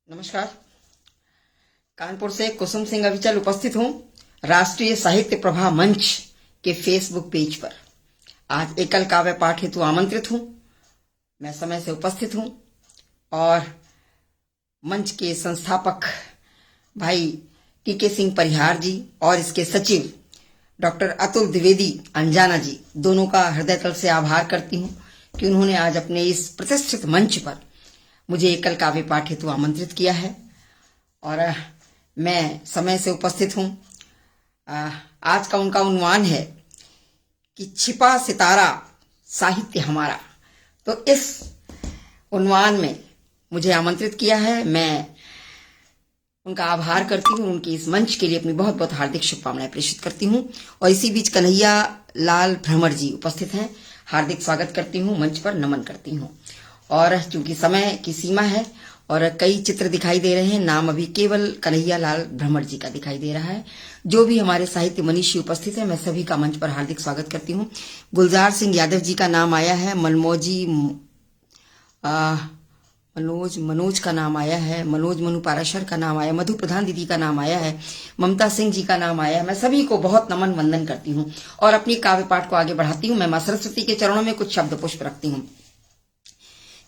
नमस्कार। कानपुर से कुसुम सिंह अविचल उपस्थित हूँ राष्ट्रीय साहित्य प्रभा मंच के फेसबुक पेज पर। आज एकल काव्य पाठ हेतु आमंत्रित हूँ। मैं समय से उपस्थित हूँ और मंच के संस्थापक भाई टीके सिंह परिहार जी और इसके सचिव डॉक्टर अतुल द्विवेदी अंजाना जी दोनों का हृदय तल से आभार करती हूँ कि उन्होंने आज अपने इस प्रतिष्ठित मंच पर मुझे एकल काव्य पाठ हेतु आमंत्रित किया है और मैं समय से उपस्थित हूँ। आज का उनका उन्वान है कि छिपा सितारा साहित्य हमारा। तो इस उन्वान में मुझे आमंत्रित किया है। मैं उनका आभार करती हूँ। उनकी इस मंच के लिए अपनी बहुत बहुत हार्दिक शुभकामनाएं प्रेषित करती हूँ। और इसी बीच कन्हैया लाल भ्रमर जी उपस्थित हैं। हार्दिक स्वागत करती हूँ, मंच पर नमन करती हूँ। और चूंकि समय की सीमा है और कई चित्र दिखाई दे रहे हैं, नाम अभी केवल कन्हैया लाल भ्रमर जी का दिखाई दे रहा है। जो भी हमारे साहित्य मनीषी उपस्थित है, मैं सभी का मंच पर हार्दिक स्वागत करती हूँ। गुलजार सिंह यादव जी का नाम आया है। मनोज का नाम आया है। मनोज मनु पाराशर का नाम आया। मधु प्रधान दीदी का नाम आया है। ममता सिंह जी का नाम आया है। मैं सभी को बहुत नमन वंदन करती हूँ और अपनी काव्य पाठ को आगे बढ़ाती हूँ। मैं मां सरस्वती के चरणों में कुछ शब्द पुष्प रखती हूँ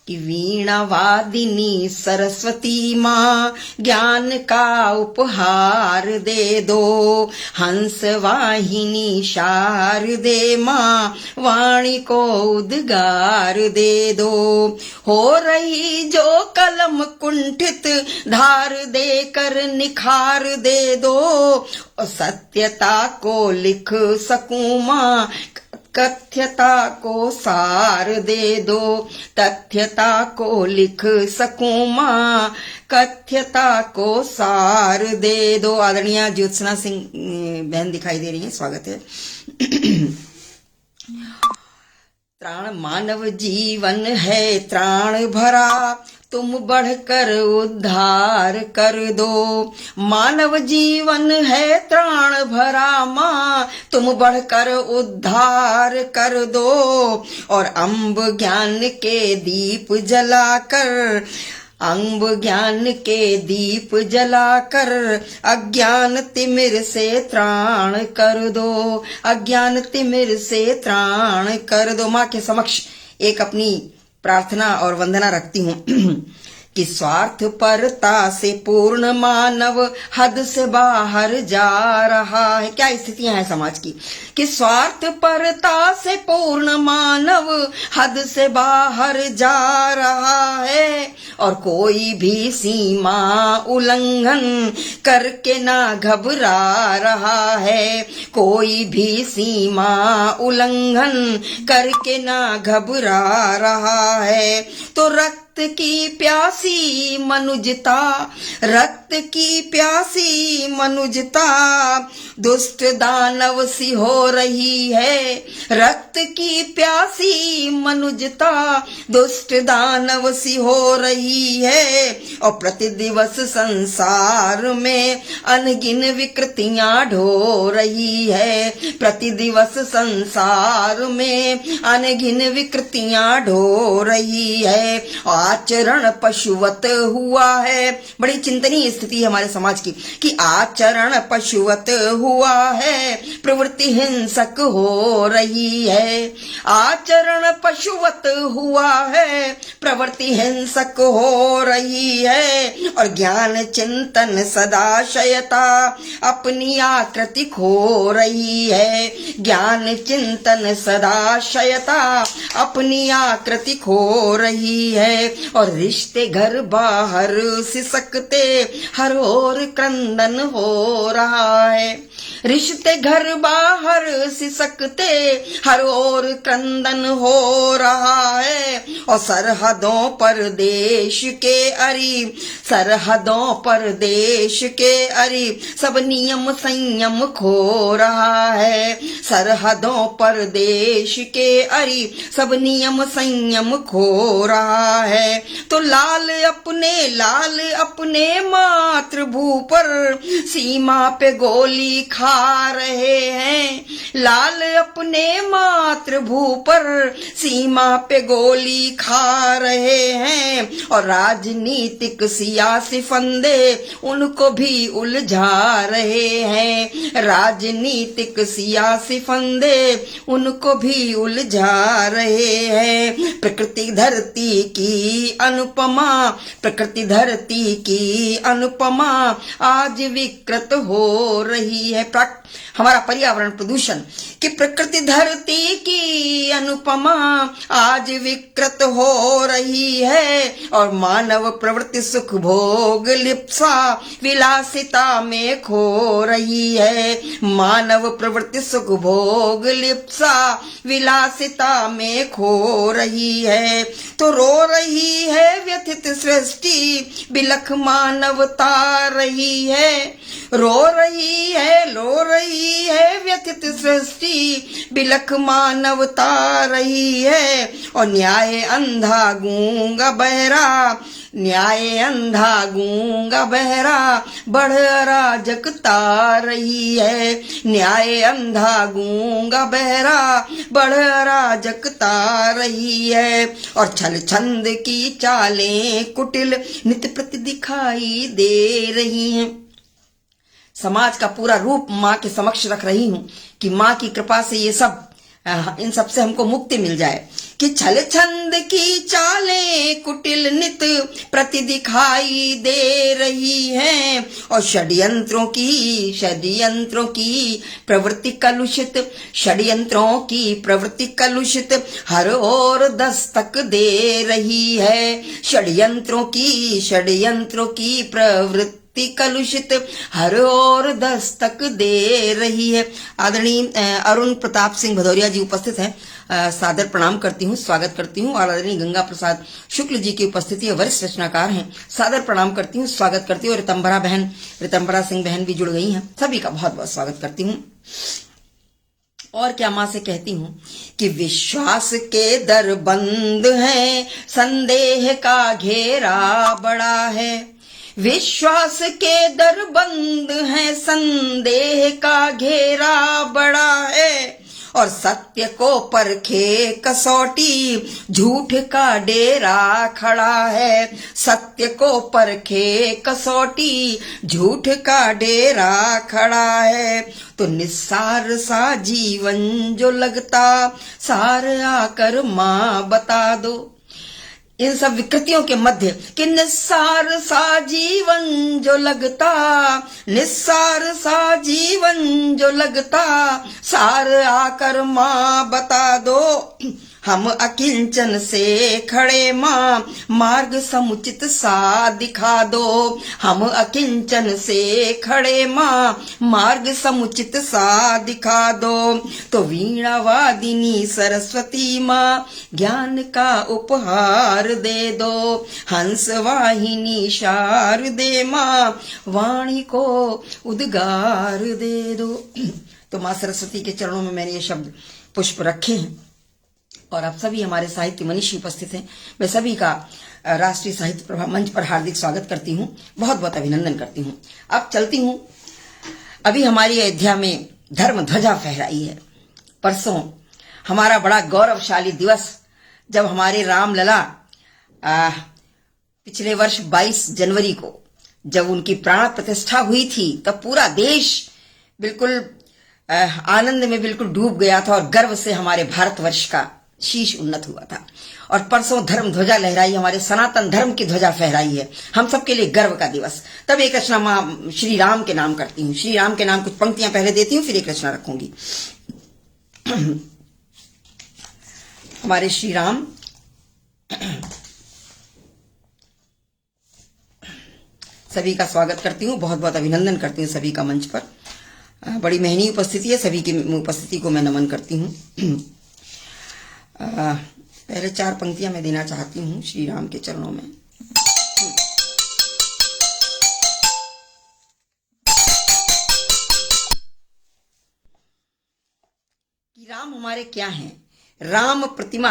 कि वीणा वादिनी सरस्वती माँ ज्ञान का उपहार दे दो, हंस वाहिनी शारदे माँ वाणी को उद्गार दे दो, हो रही जो कलम कुंठित धार देकर निखार दे दो, सत्यता को लिख सकूं माँ कथ्यता को सार दे दो, तथ्यता को लिख सकूं माँ कथ्यता को सार दे दो। आदरणीय ज्योत्सना सिंह बहन दिखाई दे रही है, स्वागत है। त्राण मानव जीवन है त्राण भरा, तुम बढ़कर उद्धार कर दो। मानव जीवन है त्राण भरा माँ, तुम बढ़कर उद्धार कर दो। और अम्ब ज्ञान के दीप जलाकर, अम्ब ज्ञान के दीप जलाकर अज्ञान तिमिर से त्राण कर दो, अज्ञान तिमिर से त्राण कर दो। माँ के समक्ष एक अपनी प्रार्थना और वंदना रखती हूँ कि स्वार्थ परता से पूर्ण मानव हद से बाहर जा रहा है। क्या स्थितियां हैं समाज की कि स्वार्थ परता से पूर्ण मानव हद से बाहर जा रहा है और कोई भी सीमा उल्लंघन करके ना घबरा रहा है, कोई भी सीमा उल्लंघन करके ना घबरा रहा है। तो रक्त की प्यासी मनुजता, रक्त की प्यासी मनुजता दुष्ट दानव सी हो रही है, रक्त की प्यासी मनुजता दुष्ट दानव सी हो रही है। और प्रतिदिवस संसार में अनगिन विकृतियां ढो रही है, प्रतिदिवस संसार में अनगिन विकृतियां ढो रही है। आचरण पशुवत हुआ है। बड़ी चिंतनीय स्थिति है हमारे समाज की कि आचरण पशुवत हुआ है, प्रवृत्ति हिंसक हो रही है। आचरण पशुवत हुआ है, प्रवृत्ति हिंसक हो रही है। और ज्ञान चिंतन सदाशयता अपनी आकृति खो रही है, ज्ञान चिंतन सदाशयता अपनी आकृति खो रही है। और रिश्ते घर बाहर सिसकते हर ओर क्रंदन हो रहा है, रिश्ते घर बाहर सिसकते हर ओर क्रंदन हो रहा है। और सरहदों पर देश के अरी, सरहदों पर देश के अरी सब नियम संयम खो रहा है, सरहदों पर देश के अरी सब नियम संयम खो रहा है। है। तो लाल अपने मातृभू पर सीमा पे गोली खा रहे हैं। लाल अपने मातृभू पर सीमा पे गोली खा रहे हैं। और राजनीतिक सियासी फंदे उनको भी उलझा रहे हैं। राजनीतिक सियासी फंदे उनको भी उलझा रहे हैं। प्रकृति धरती की अनुपमा आज विकृत हो रही है। हमारा पर्यावरण प्रदूषण कि प्रकृति धरती की अनुपमा आज विकृत हो रही है। और मानव प्रवृत्ति सुख भोग लिप्सा विलासिता में खो रही है। मानव प्रवृत्ति सुख भोग लिप्सा विलासिता में खो रही है। तो रो रही है व्यथित सृष्टि, बिलख मानवता रही है। रो रही है व्यथित सृष्टि, बिलख मानवता रही है। और न्याय अंधा गूंगा बहरा बढ़ अराजकता रही है। न्याय अंधा गूंगा बहरा बढ़ अराजकता रही है। और छल छंद की चालें कुटिल नित्य प्रति दिखाई दे रही हैं। समाज का पूरा रूप माँ के समक्ष रख रही हूँ कि माँ की कृपा से ये सब इन सब से हमको मुक्ति मिल जाए। कि छल छंद की चालें कुटिल नित प्रति दिखाई दे रही हैं। और षड्यंत्रों की प्रवृत्ति कलुषित हर ओर दस्तक दे रही है। षड्यंत्रों की प्रवृत्ति कलुषित हर ओर दस्तक दे रही है। आदरणीय अरुण प्रताप सिंह भदौरिया जी उपस्थित हैं, सादर प्रणाम करती हूँ, स्वागत करती हूँ। और आदरणीय गंगा प्रसाद शुक्ल जी की उपस्थिति, वरिष्ठ रचनाकार हैं, सादर प्रणाम करती हूँ, स्वागत करती हूँ। और रितंबरा सिंह बहन भी जुड़ गई हैं, सभी का बहुत बहुत स्वागत करती हूँ। और क्या माँ से कहती हूँ कि विश्वास के दर बंद हैं, संदेह का घेरा बड़ा है। विश्वास के दर बंद हैं, संदेह का घेरा बड़ा है। और सत्य को परखे कसौटी, झूठ का डेरा खड़ा है। सत्य को परखे कसौटी, झूठ का डेरा खड़ा है। तो निस्सार सा जीवन जो लगता, सार आकर माँ बता दो। इन सब विकृतियों के मध्य कि निस्सार सा जीवन जो लगता, सार आकर माँ बता दो। हम अकिंचन से खड़े माँ, मार्ग समुचित सा दिखा दो। हम अकिंचन से खड़े माँ, मार्ग समुचित सा दिखा दो। तो वीणा वादिनी सरस्वती माँ, ज्ञान का उपहार दे दो। हंस वाहिनी शारदे माँ, वाणी को उद्गार दे दो। तो माँ सरस्वती के चरणों में मैंने ये शब्द पुष्प रखे हैं। और आप सभी हमारे साहित्य मनीषी उपस्थित हैं, मैं सभी का राष्ट्रीय साहित्य प्रभा मंच पर हार्दिक स्वागत करती हूँ, बहुत बहुत अभिनंदन करती हूँ। अब चलती हूँ, अभी हमारी अयोध्या में धर्म ध्वजा फहराई है। परसों हमारा बड़ा गौरवशाली दिवस, जब हमारे रामलला पिछले वर्ष 22 जनवरी को जब उनकी प्राण प्रतिष्ठा हुई थी, तब पूरा देश बिल्कुल आनंद में बिल्कुल डूब गया था और गर्व से हमारे भारतवर्ष का शीश उन्नत हुआ था। और परसों धर्म ध्वजा लहराई, हमारे सनातन धर्म की ध्वजा फहराई है, हम सबके लिए गर्व का दिवस। तब एक रचना माँ श्री राम के नाम करती हूँ। श्री राम के नाम कुछ पंक्तियां पहले देती हूँ, फिर एक रचना रखूंगी। हमारे श्री राम सभी का स्वागत करती हूँ, बहुत बहुत अभिनंदन करती हूँ सभी का मंच पर। बड़ी महंगी उपस्थिति है, सभी की उपस्थिति को मैं नमन करती हूँ। पहले 4 पंक्तियां मैं देना चाहती हूँ श्री राम के चरणों में। कि राम हमारे क्या हैं? राम प्रतिमा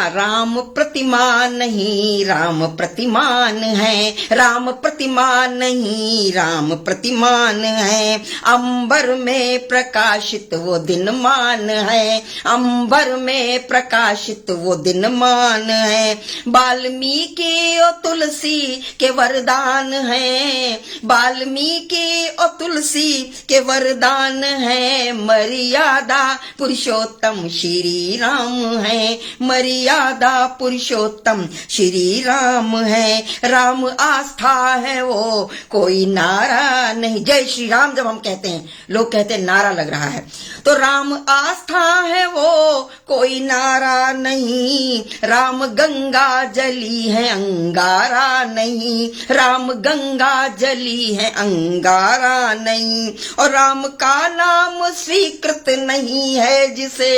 नहीं, राम प्रतिमान है, राम प्रतिमा नहीं, राम प्रतिमान है। अंबर में प्रकाशित वो दिनमान है, अंबर में प्रकाशित वो दिनमान है। वाल्मीकि और तुलसी के वरदान है, वाल्मीकि और तुलसी के वरदान है। मर्यादा पुरुषोत्तम श्री राम है, मर्यादा पुरुषोत्तम श्री राम है। राम आस्था है वो कोई नारा नहीं। जय श्री राम जब हम कहते हैं, लोग कहते हैं नारा लग रहा है, तो राम आस्था है वो कोई नारा नहीं। राम गंगा जली है अंगारा नहीं, राम गंगा जली है अंगारा नहीं। और राम का नाम स्वीकृत नहीं है जिसे,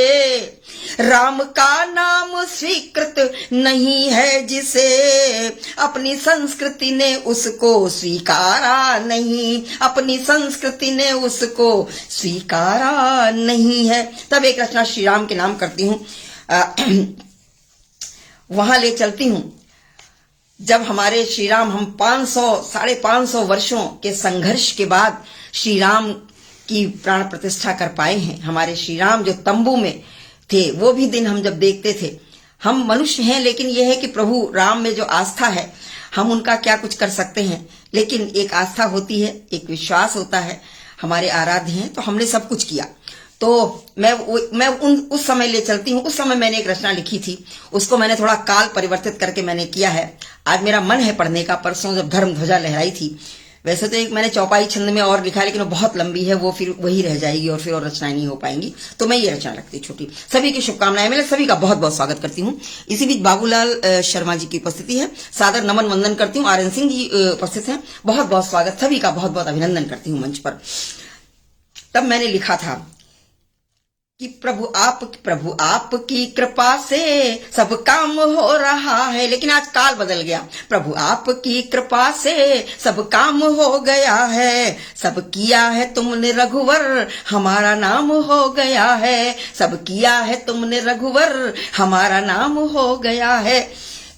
राम का नाम स्वीकृत नहीं है जिसे, अपनी संस्कृति ने उसको स्वीकारा नहीं, अपनी संस्कृति ने उसको स्वीकारा नहीं है। तब एक रचना श्री राम के नाम करती हूँ, वहां ले चलती हूँ जब हमारे श्री राम, हम 500-550 वर्षों के संघर्ष के बाद श्री राम की प्राण प्रतिष्ठा कर पाए हैं। हमारे श्री राम जो तंबू में थे, वो भी दिन हम जब देखते थे, हम मनुष्य हैं, लेकिन यह है कि प्रभु राम में जो आस्था है, हम उनका क्या कुछ कर सकते हैं, लेकिन एक आस्था होती है, एक विश्वास होता है, हमारे आराध्य हैं, तो हमने सब कुछ किया। तो मैं उस समय ले चलती हूँ। उस समय मैंने एक रचना लिखी थी, उसको मैंने थोड़ा काल परिवर्तित करके मैंने किया है। आज मेरा मन है पढ़ने का। परसों जब धर्म ध्वजा लहराई थी, वैसे तो एक मैंने चौपाई छंद में और लिखा है, लेकिन वो बहुत लंबी है, वो फिर वही रह जाएगी और फिर और रचनाएं नहीं हो पाएंगी, तो मैं ये रचना रखती छोटी। सभी की शुभकामनाएं, मैं सभी का बहुत बहुत स्वागत करती हूँ। इसी बीच बाबूलाल शर्मा जी की उपस्थिति है, सादर नमन वंदन करती हूँ। आर एन सिंह जी उपस्थित हैं, बहुत बहुत स्वागत, सभी का बहुत बहुत अभिनंदन करती हूँ मंच पर। तब मैंने लिखा था कि प्रभु आपकी कृपा से सब काम हो रहा है, लेकिन आज काल बदल गया। प्रभु आपकी कृपा से सब काम हो गया है, सब किया है तुमने रघुवर, हमारा नाम हो गया है, सब किया है तुमने रघुवर, हमारा नाम हो गया है।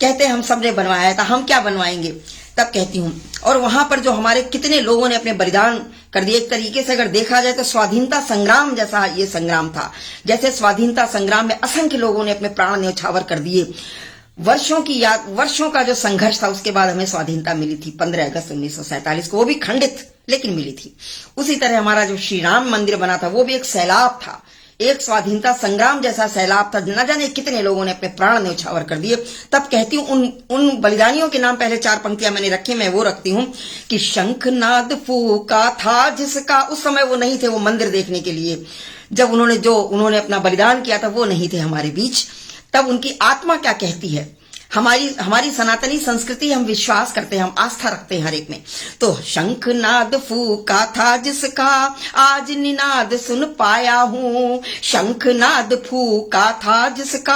कहते हम सबने बनवाया था, हम क्या बनवाएंगे। तब कहती हूँ, और वहां पर जो हमारे कितने लोगों ने अपने बलिदान कर दिए। एक तरीके से अगर देखा जाए तो स्वाधीनता संग्राम जैसा ये संग्राम था। जैसे स्वाधीनता संग्राम में असंख्य लोगों ने अपने प्राण न्यौछावर कर दिए। वर्षों का जो संघर्ष था, उसके बाद हमें स्वाधीनता मिली थी 15 अगस्त 1947 को, वो भी खंडित लेकिन मिली थी। उसी तरह हमारा जो श्री राम मंदिर बना था, वो भी एक सैलाब था, एक स्वाधीनता संग्राम जैसा सैलाब था। न जाने कितने लोगों ने अपने प्राण न्यौछावर कर दिए। तब कहती हूँ, उन बलिदानियों के नाम पहले 4 पंक्तियां मैंने रखी, मैं वो रखती हूँ कि शंखनाद फूका था जिसका, उस समय वो नहीं थे, वो मंदिर देखने के लिए जब उन्होंने अपना बलिदान किया था, वो नहीं थे हमारे बीच। तब उनकी आत्मा क्या कहती है। हमारी सनातनी संस्कृति, हम विश्वास करते हैं, हम आस्था रखते हैं हर एक में। तो शंखनाद फूका था जिसका, आज निनाद सुन पाया हूँ। शंखनाद फूका था जिसका,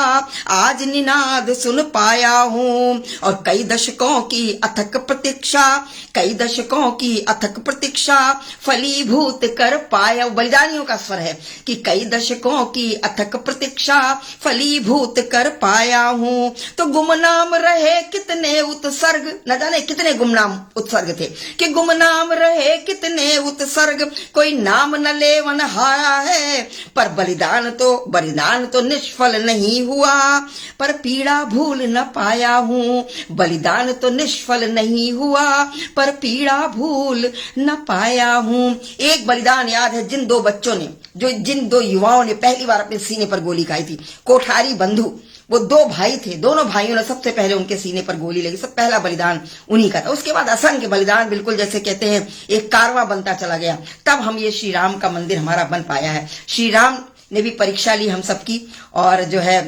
आज निनाद सुन पाया हूँ। और कई दशकों की अथक प्रतीक्षा, कई दशकों की अथक प्रतीक्षा फलीभूत कर पाया। बलिदानियों का स्वर है कि कई दशकों की अथक प्रतीक्षा फलीभूत कर पाया हूँ। तो गुमनाम रहे कितने उत्सर्ग, न जाने कितने गुमनाम उत्सर्ग थे, कि गुमनाम रहे कितने उत्सर्ग, कोई नाम न लेवन हारा है। पर बलिदान तो निष्फल नहीं हुआ, पर पीड़ा भूल न पाया हूँ। बलिदान तो निष्फल नहीं हुआ, पर पीड़ा भूल न पाया हूँ। एक बलिदान याद है, जिन 2 बच्चों ने, जिन 2 युवाओं ने पहली बार अपने सीने पर गोली खाई थी, कोठारी बंधु। वो 2 भाई थे, दोनों भाइयों ने सबसे पहले उनके सीने पर गोली लगी। सब पहला बलिदान उन्हीं का था। उसके बाद असंख्य बलिदान, बिल्कुल जैसे कहते हैं एक कारवां बनता चला गया। तब हम ये श्री राम का मंदिर हमारा बन पाया है। श्री राम ने भी परीक्षा ली हम सबकी, और जो है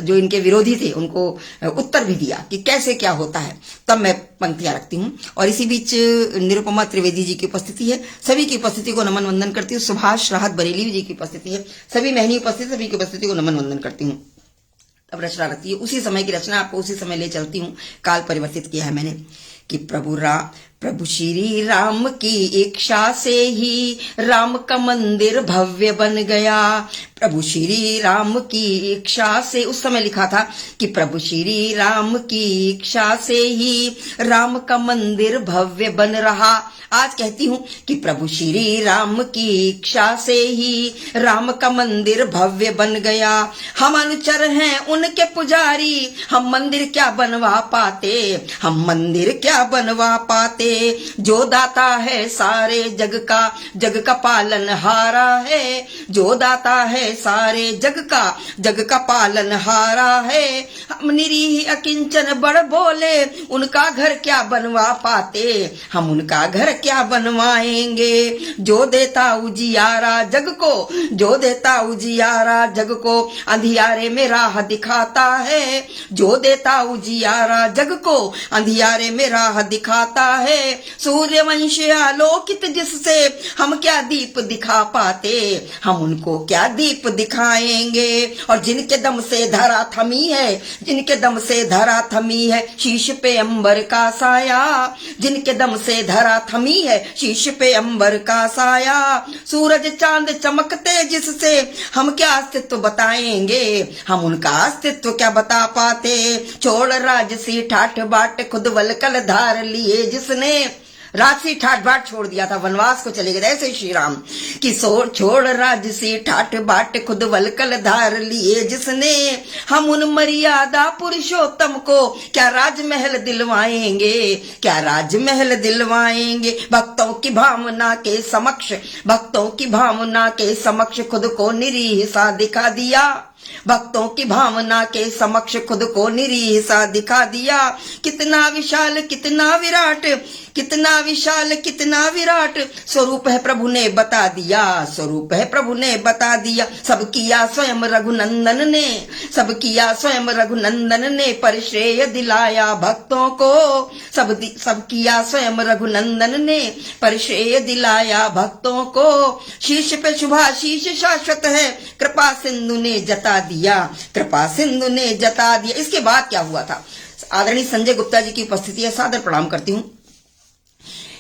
जो इनके विरोधी थे उनको उत्तर भी दिया कि कैसे क्या होता है। तब मैं पंक्तियां रखती हूँ। और इसी बीच निरुपमा त्रिवेदी जी की उपस्थिति है, सभी की उपस्थिति को नमन वंदन करती हूँ। सुभाष राहत बरेली जी की उपस्थिति है, सभी महनी उपस्थित, सभी की उपस्थिति को नमन वंदन करती हूँ। अब रचना रखती है, उसी समय की रचना, आपको उसी समय ले चलती हूँ, काल परिवर्तित किया है मैंने, कि प्रभु श्री राम की इच्छा से ही राम का मंदिर भव्य बन गया। प्रभु श्री राम की इच्छा से, उस समय लिखा था कि प्रभु श्री राम की इच्छा से ही राम का मंदिर भव्य बन रहा। आज कहती हूँ कि प्रभु श्री राम की इच्छा से ही राम का मंदिर भव्य बन गया। हम अनुचर हैं उनके पुजारी, हम मंदिर क्या बनवा पाते, हम मंदिर क्या बनवा पाते। जो दाता है सारे जग का पालन हारा है, जो दाता है सारे जग का पालन हारा है। हम निरीह अकिंचन बड़ बोले, उनका घर क्या बनवा पाते, हम उनका घर क्या बनवाएंगे। जो देता उजियारा जग को, जो देता उजियारा जग को, अंधियारे में राह दिखाता है। जो देता उजियारा जग को, अंधियारे में राह दिखाता है। सूर्यवंश आलोकित जिससे हम क्या दीप दिखा पाते, हम उनको क्या दीप दिखाएंगे। और जिनके दम से धरा थमी है, जिनके दम से धरा थमी है शीश पे अंबर का साया, जिनके दम से धरा थमी है शीश पे अंबर का साया। सूरज चांद चमकते जिससे हम क्या अस्तित्व बताएंगे, हम उनका अस्तित्व क्या बता पाते। छोड़ राजसी ठाठ बाट खुद वलकल धार लिए जिसने, राजसी ठाट बाट छोड़ दिया था, वनवास को चले गए। ऐसे श्री राम कि छोड़ राजसी ठाट बाट खुद वलकल धार लिए जिसने, हम उन मर्यादा पुरुषोत्तम को क्या राजमहल दिलवाएंगे, क्या राजमहल दिलवाएंगे। भक्तों की भावना के समक्ष, भक्तों की भावना के समक्ष खुद को निरीह सा दिखा दिया, भक्तों की भावना के समक्ष खुद को निरीह सा दिखा दिया। कितना विशाल कितना विराट, कितना विशाल कितना विराट स्वरूप है प्रभु ने बता दिया, स्वरूप है प्रभु ने बता दिया। सब किया स्वयं रघुनंदन ने, सब किया स्वयं रघुनंदन ने परिश्रेय दिलाया भक्तों को, सब किया स्वयं रघुनंदन ने परिश्रेय दिलाया भक्तों को। शीश पे शुभाशीष शाश्वत है, कृपा सिंधु ने जता दिया, कृपा सिंधु ने जता दिया। इसके बाद क्या हुआ था, आदरणीय संजय गुप्ता जी की उपस्थिति है, सादर प्रणाम करती हूँ।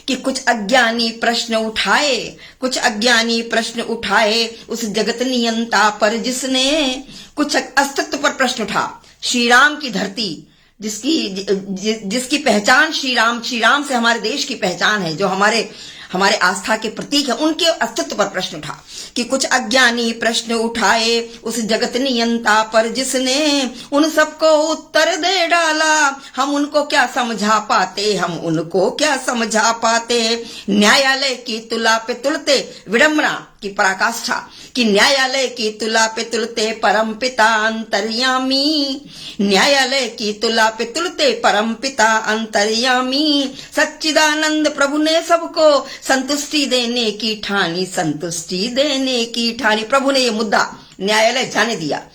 कि कुछ अज्ञानी प्रश्न उठाए, कुछ अज्ञानी प्रश्न उठाए उस जगत नियंता पर जिसने, कुछ अस्तित्व पर प्रश्न उठा। श्री राम की धरती जिसकी पहचान श्री राम से हमारे देश की पहचान है, जो हमारे आस्था के प्रतीक है, उनके अस्तित्व पर प्रश्न उठा। कि कुछ अज्ञानी प्रश्न उठाए उस जगत नियंता पर जिसने, उन सबको उत्तर दे डाला, हम उनको क्या समझा पाते, हम उनको क्या समझा पाते। न्यायालय की तुला पे तुलते विडंबना की पराकाष्ठा, कि न्यायालय की तुला पे तुलते परमपिता अंतर्यामी, न्यायालय की तुला पे तुलते परमपिता अंतर्यामी। सच्चिदानंद प्रभु ने सबको संतुष्टि देने की ठानी, संतुष्टि देने की ठानी। प्रभु ने ये मुद्दा न्यायालय जाने दिया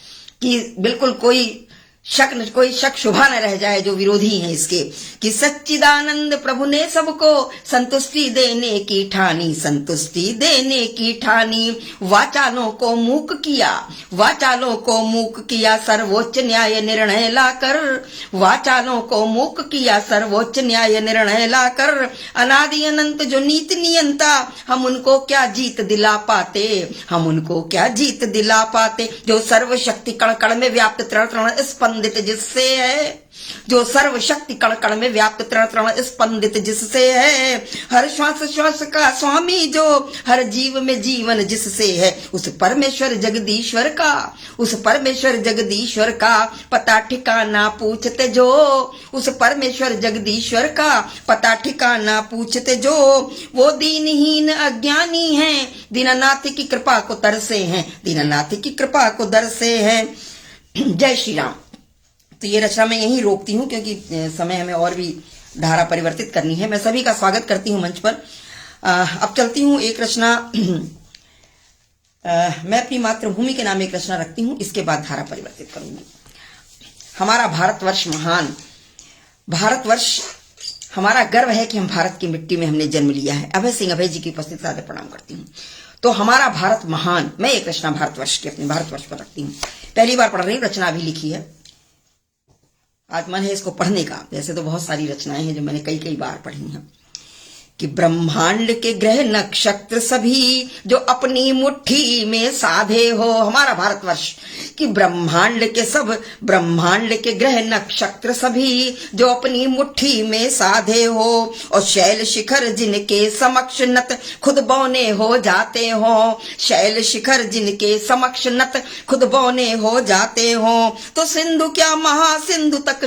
कि बिल्कुल कोई शक शुभा न रह जाए जो विरोधी हैं इसके, कि सच्चिदानंद प्रभु ने सबको संतुष्टि देने की ठानी, संतुष्टि देने की ठानी। वाचालों को मूक किया, वाचालों को मूक किया सर्वोच्च न्याय निर्णय लाकर, वाचालों को मूक किया सर्वोच्च न्याय निर्णय लाकर। अनादि अनंत जो नीति नियंता, हम उनको क्या जीत दिला पाते, हम उनको क्या जीत दिला पाते। जो सर्वशक्ति कण कण में व्याप्त तृण तृण स्पंदित जिससे है, जो सर्व शक्ति कण कण में व्याप्त तृण तृण स्पंदित जिससे है। हर श्वास श्वास का स्वामी जो, हर जीव में जीवन जिससे है। उस परमेश्वर जगदीश्वर का, उस परमेश्वर जगदीश्वर का पता ठिकाना पूछते जो, उस परमेश्वर जगदीश्वर का पता ठिकाना पूछते जो। वो दीनहीन अज्ञानी हैं, दीननाथ की कृपा को तरसे हैं, दीननाथ की कृपा को दरसे हैं। जय श्री राम। तो ये रचना मैं यहीं रोकती हूँ क्योंकि समय हमें और भी धारा परिवर्तित करनी है। मैं सभी का स्वागत करती हूँ मंच पर। अब चलती हूँ एक रचना, मैं अपनी मातृभूमि के नाम एक रचना रखती हूँ, इसके बाद धारा परिवर्तित करूंगी। हमारा भारतवर्ष महान, भारतवर्ष हमारा गर्व है कि हम भारत की मिट्टी में हमने जन्म लिया है। अभय सिंह अभय जी की उपस्थिति सादर प्रणाम करती हूँ। तो हमारा भारत महान, मैं एक रचना भारतवर्ष की अपने भारतवर्ष पर रखती हूँ। पहली बार पढ़ रही हूँ, रचना अभी लिखी है। आज मन है इसको पढ़ने का। वैसे तो बहुत सारी रचनाएं हैं जो मैंने कई कई बार पढ़ी हैं। कि ब्रह्मांड के ग्रह नक्षत्र सभी जो अपनी मुट्ठी में साधे हो, हमारा भारतवर्ष, कि ब्रह्मांड के ग्रह नक्षत्र सभी जो अपनी मुट्ठी में साधे हो, और शैल शिखर जिनके समक्ष नत खुद बौने हो जाते हो, शैल शिखर जिनके समक्ष नत खुद बौने हो जाते हो, तो सिंधु क्या महासिंधु तक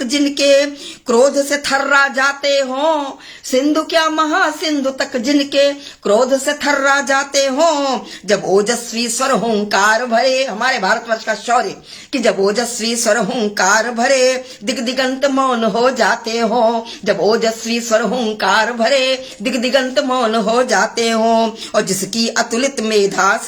जिनके क्रोध से थर्रा जाते हो, सिंधु क्या महासिंधु तक जिनके क्रोध से थर्रा जाते हो, जब ओजस्वी स्वर हुंकार भरे, हमारे भारतवर्ष का शौर्य, कि जब ओजस्वी स्वर हुंकार भरे दिगदिगंत मौन हो जाते हो, जब ओजस्वी स्वर हुंकार भरे दिगदिगंत मौन हो जाते हो, और जिसकी अतुलित मेधा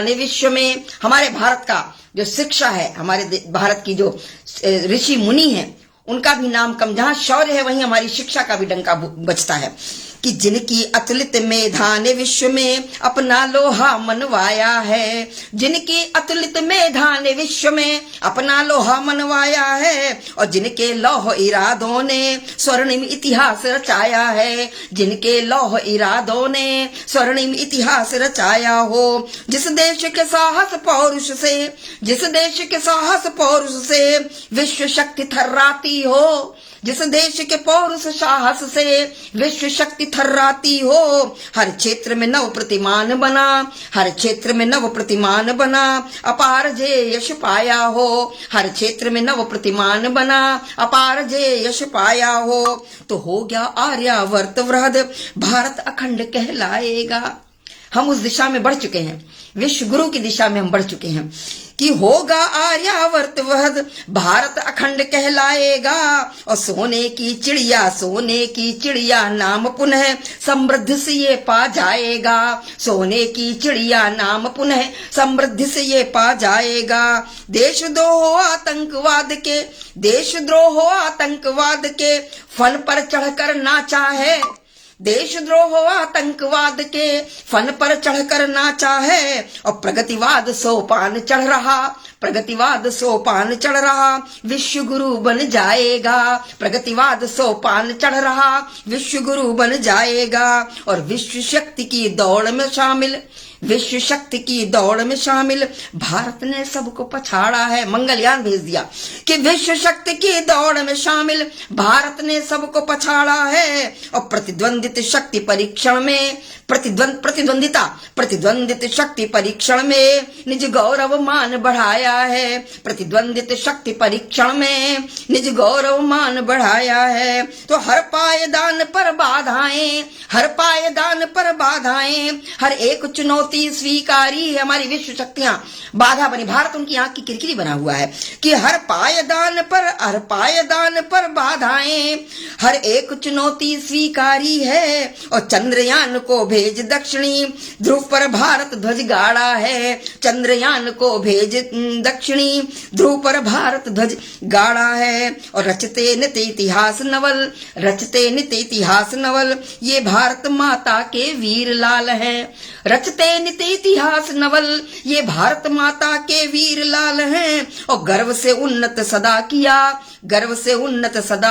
ने विश्व में, हमारे भारत का जो शिक्षा है, हमारे भारत की जो ऋषि मुनि हैं, उनका भी नाम कम, जहां शौर्य है वहीं हमारी शिक्षा का भी डंका बजता है। कि जिनकी अतुलित मेधा ने विश्व में अपना लोहा मनवाया है, जिनकी अतुलित मेधा ने विश्व में अपना लोहा मनवाया है, और जिनके लौह इरादों ने स्वर्णिम इतिहास रचाया है, जिनके लौह इरादों ने स्वर्णिम इतिहास रचाया हो, जिस देश के साहस पौरुष से विश्व शक्ति थर्राती हो, जिस देश के पौरुष साहस से विश्व शक्ति थर्राती हो, हर क्षेत्र में नव प्रतिमान बना, अपार जय यश पाया हो, हर क्षेत्र में नव प्रतिमान बना, अपार जय यश पाया हो, तो हो गया आर्यावर्त वृहद भारत अखंड कहलाएगा। हम उस दिशा में बढ़ चुके हैं, विश्व गुरु की दिशा में हम बढ़ चुके हैं, कि होगा आर्यावर्त वहद भारत अखंड कहलाएगा, और सोने की चिड़िया नाम पुनः समृद्धि से ये पा जाएगा, सोने की चिड़िया नाम पुनः समृद्धि से ये पा जाएगा। देशद्रोह आतंकवाद के फन पर चढ़कर नाचा है, देशद्रोह आतंकवाद के फन पर चढ़कर नाचा है, और प्रगतिवाद सोपान चढ़ रहा विश्व गुरु बन जाएगा, प्रगतिवाद सोपान चढ़ रहा विश्व गुरु बन जाएगा, और विश्व शक्ति की दौड़ में शामिल भारत ने सबको पछाड़ा है। मंगलयान भेज दिया कि विश्व शक्ति की दौड़ में शामिल भारत ने सबको पछाड़ा है, और प्रतिद्वंदित शक्ति परीक्षण में प्रतिद्वंदित शक्ति परीक्षण में निज गौरव मान बढ़ाया है, प्रतिद्वंदित शक्ति परीक्षण में निज गौरव मान बढ़ाया है। तो हर पायदान पर बाधाएं हर एक चुनौती स्वीकारी है। हमारी विश्व शक्तियां बाधा बनी, भारत उनकी आंख की किरकिरी बना हुआ है कि हर पायदान पर बाधाएं हर एक चुनौती स्वीकारी है, और चंद्रयान को भेज दक्षिणी ध्रुव पर भारत ध्वज गाड़ा है, चंद्रयान को भेज दक्षिणी ध्रुव पर भारत ध्वज गाड़ा है, और रचते नित इतिहास नवल ये भारत माता के वीर लाल हैं, रचते नित इतिहास नवल ये भारत माता के वीर लाल हैं, और गर्व से उन्नत सदा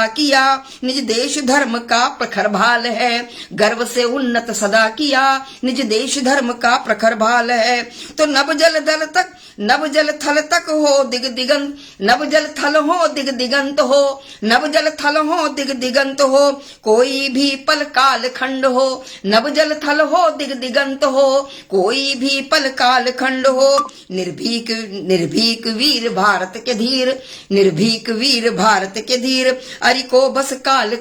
किया निज देश धर्म का प्रखर भाल है, गर्व से उन्नत सदा किया निज देश धर्म का प्रखर भाल है। तो नभ जल थल तक हो दिगंत, नभ जल थल हो दिगंत हो, कोई भी पल काल खंड हो, नभ जल थल हो दिगंत हो, कोई भी पल काल खंड हो, निर्भीक वीर भारत के धीर, अरि को बस काल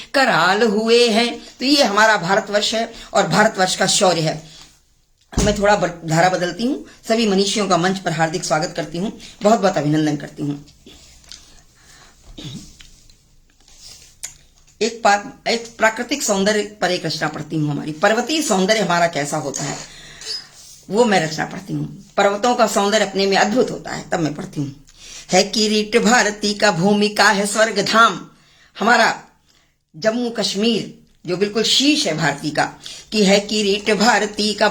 कराल हुए हैं। तो ये हमारा भारतवर्ष है और भारतवर्ष का शौर्य है। मैं थोड़ा धारा बदलती हूँ, सभी मनीषियों का मंच पर हार्दिक स्वागत करती हूँ, बहुत बहुत अभिनंदन करती हूँ। एक प्राकृतिक सौंदर्य पर एक रचना पढ़ती हूँ। हमारी पर्वतीय सौंदर्य हमारा कैसा होता है वो मैं रचना पढ़ती हूँ। पर्वतों का सौंदर्य अपने में अद्भुत होता है, तब मैं पढ़ती हूँ। है किरीट भारती का भूमि का है स्वर्ग धाम, हमारा जम्मू कश्मीर जो बिल्कुल शीश है भारती का, कि है किरीट भारती का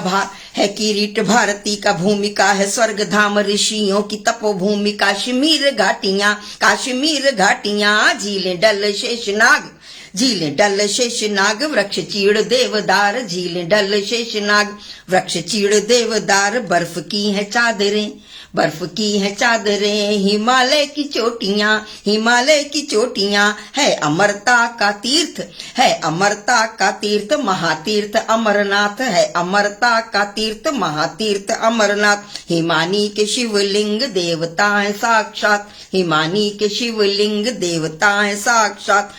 है किरीट भारती का, भूमिका है स्वर्ग धाम ऋषियों की तपोभूमि, काश्मीर घाटियां झीलें डल शेषनाग, झीलें डल शेषनाग, वृक्ष चीड़ देवदार, झीलें डल शेषनाग, वृक्ष चीड़ देवदार, बर्फ की है चादरें, हिमालय की चोटियां, है अमरता का तीर्थ, महातीर्थ अमरनाथ, है अमरता का तीर्थ, महातीर्थ अमरनाथ, हिमानी के शिवलिंग देवता है साक्षात, हिमानी के शिवलिंग देवता है साक्षात,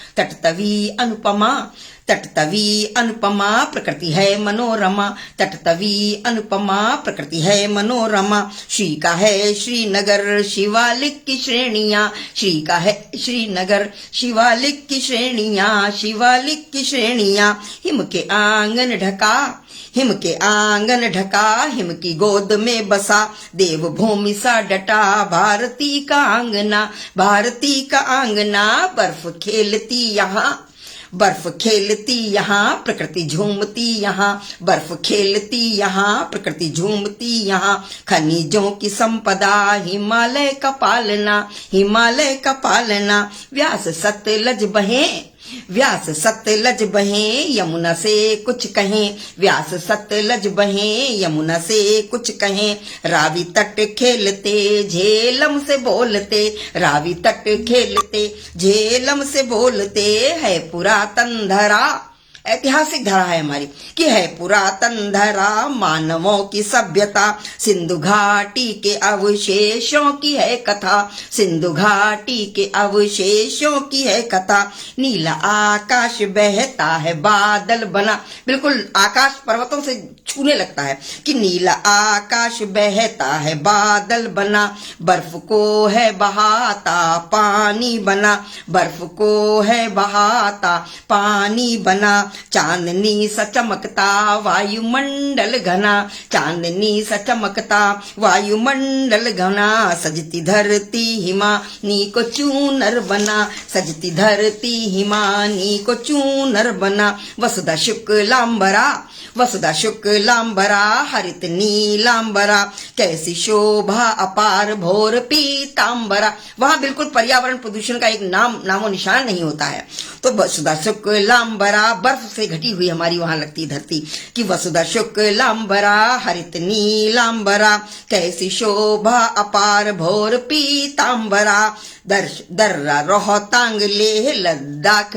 तटतवी अनुपमा प्रकृति है मनोरमा, तटतवी अनुपमा प्रकृति है मनोरमा, श्री का है श्रीनगर शिवालिक की श्रेणियां, श्री का है श्रीनगर शिवालिक की श्रेणियां, हिम के आंगन ढका, हिम की गोद में बसा, देवभूमि सा डटा, भारती का आंगना, बर्फ खेलती यहाँ, प्रकृति झूमती यहाँ, खनिजों की संपदा, हिमालय का पालना, व्यास सतलज बहें, यमुना से कुछ कहें, रावी तट खेलते झेलम से बोलते, है पुरातन धरा, ऐतिहासिक धरा है हमारी, कि है पुरातन धरा, मानवों की सभ्यता, सिंधु घाटी के अवशेषों की है कथा, नीला आकाश बहता है बादल बना, बिल्कुल आकाश पर्वतों से छूने लगता है, कि नीला आकाश बहता है बादल बना, बर्फ को है बहाता पानी बना, चांदनी सा चमकता वायुमंडल घना, सजती धरती हिमानी को चूनर बना, वसुधा शुक्लांबरा, हरित नीलांबरा, कैसी शोभा अपार भोर पीतांबरा, वहां बिल्कुल पर्यावरण प्रदूषण का एक नामो निशान नहीं होता है। तो वसुधा शुक्लांबरा, बर्फ से घटी हुई हमारी वहां लगती धरती, कि वसुधा शुक्लांबरा, हरित नीलांबरा, कैसी शोभा अपार भोर पीतांबरा, दर्रा रोहतांग लेह लद्दाख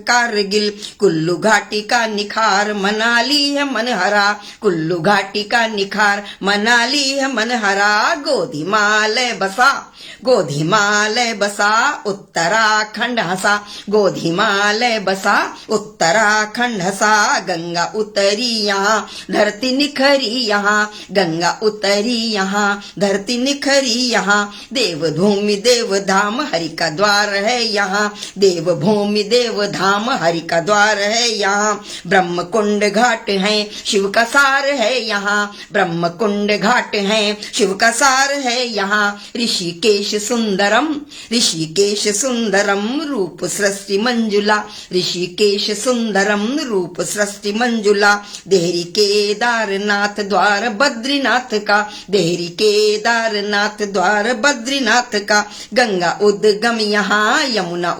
कारगिल, कुल्लू घाटी का निखार मनाली है मनहरा, गोधिमालय बसा उत्तराखंड हंसा, गंगा उतरी यहाँ धरती निखरी यहाँ, देवभूमि देवधाम हरि का द्वार है यहाँ, ब्रह्मकुंड घाट है शिव का सार है यहाँ, ऋषिकेश सुंदरम रूप सृष्टि मंजुला, देहरी केदारनाथ द्वार बद्रीनाथ का, गंगा उद्गम यहाँ यमुना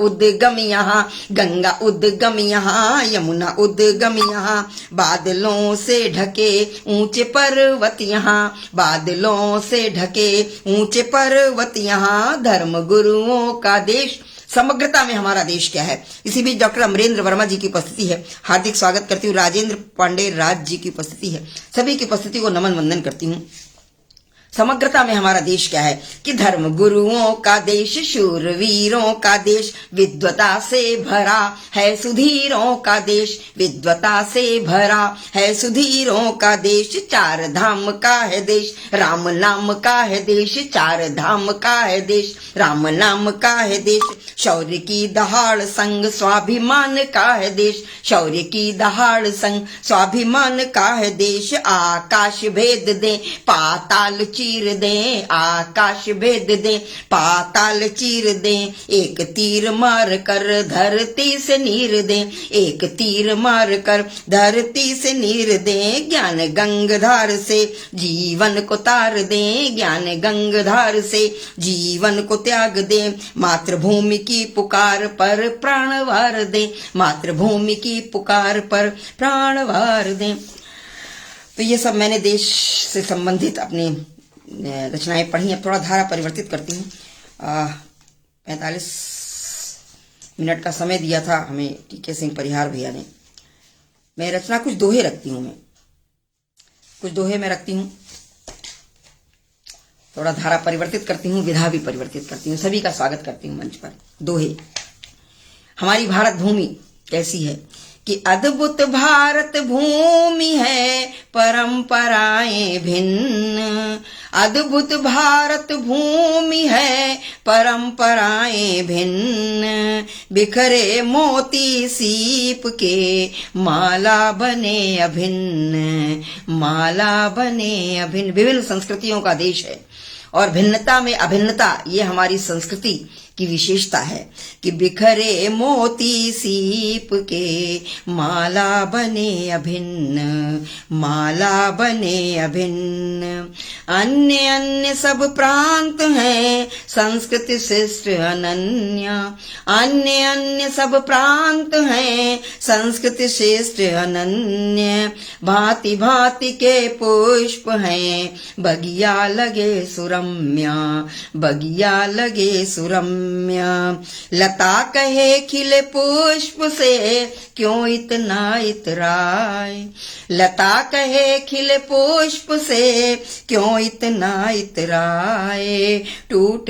उद्गम यहाँ, बादलों से ढके ऊंचे पर्वत यहाँ, धर्म गुरुओं का देश, समग्रता में हमारा देश क्या है। इसी बीच डॉक्टर अमरेंद्र वर्मा जी की उपस्थिति है, हार्दिक स्वागत करती हूँ। राजेंद्र पांडे राज जी की उपस्थिति है, सभी की उपस्थिति को नमन वंदन करती हूँ। समग्रता में हमारा देश क्या है, कि धर्म गुरुओं का देश, शूरवीरों का देश, विद्वता से भरा है सुधीरों का देश, चार धाम का है देश, राम नाम का है देश, शौर्य की दहाड़ संग स्वाभिमान का है देश, आकाश भेद दे पाताल चीर दें, आकाश भेद दें, पाताल चीर दें, एक तीर मार कर धरती से नीर दें, एक तीर मार कर धरती से नीर दें, ज्ञान गंगाधार से जीवन को तार दें, ज्ञान गंगाधार से जीवन को त्याग दें, मातृभूमि की पुकार पर प्राण वार दें, मातृभूमि की पुकार पर प्राण वार दें। तो ये सब मैंने देश से संबंधित अपनी रचनाएं पढ़ी। अब थोड़ा धारा परिवर्तित करती हूँ। 45 मिनट का समय दिया था हमें टीके सिंह परिहार भैया ने। मैं रचना कुछ दोहे रखती हूँ, मैं कुछ दोहे में रखती हूँ, थोड़ा धारा परिवर्तित करती हूँ, विधा भी परिवर्तित करती हूँ। सभी का स्वागत करती हूँ मंच पर। दोहे। हमारी भारत भूमि कैसी है कि अद्भुत भारत भूमि है, परंपराएं भिन्न। अद्भुत भारत भूमि है, परंपराएं भिन्न। बिखरे मोती सीप के माला बने अभिन्न, माला बने अभिन्न। विभिन्न संस्कृतियों का देश है और भिन्नता में अभिन्नता, ये हमारी संस्कृति की विशेषता है कि बिखरे मोती सीप के माला बने अभिन्न, माला बने अभिन्न। अन्य अन्य सब प्रांत हैं, संस्कृति श्रेष्ठ अनन्या। अन्य अन्य सब प्रांत हैं, संस्कृति श्रेष्ठ अनन्य। भांति भांति के पुष्प हैं, बगिया लगे सुरम्या, बगिया लगे सुरम्या। लता कहे खिले पुष्प से, क्यों इतना इतराय। लता कहे खिले पुष्प से, क्यों इतना इतराय। टूट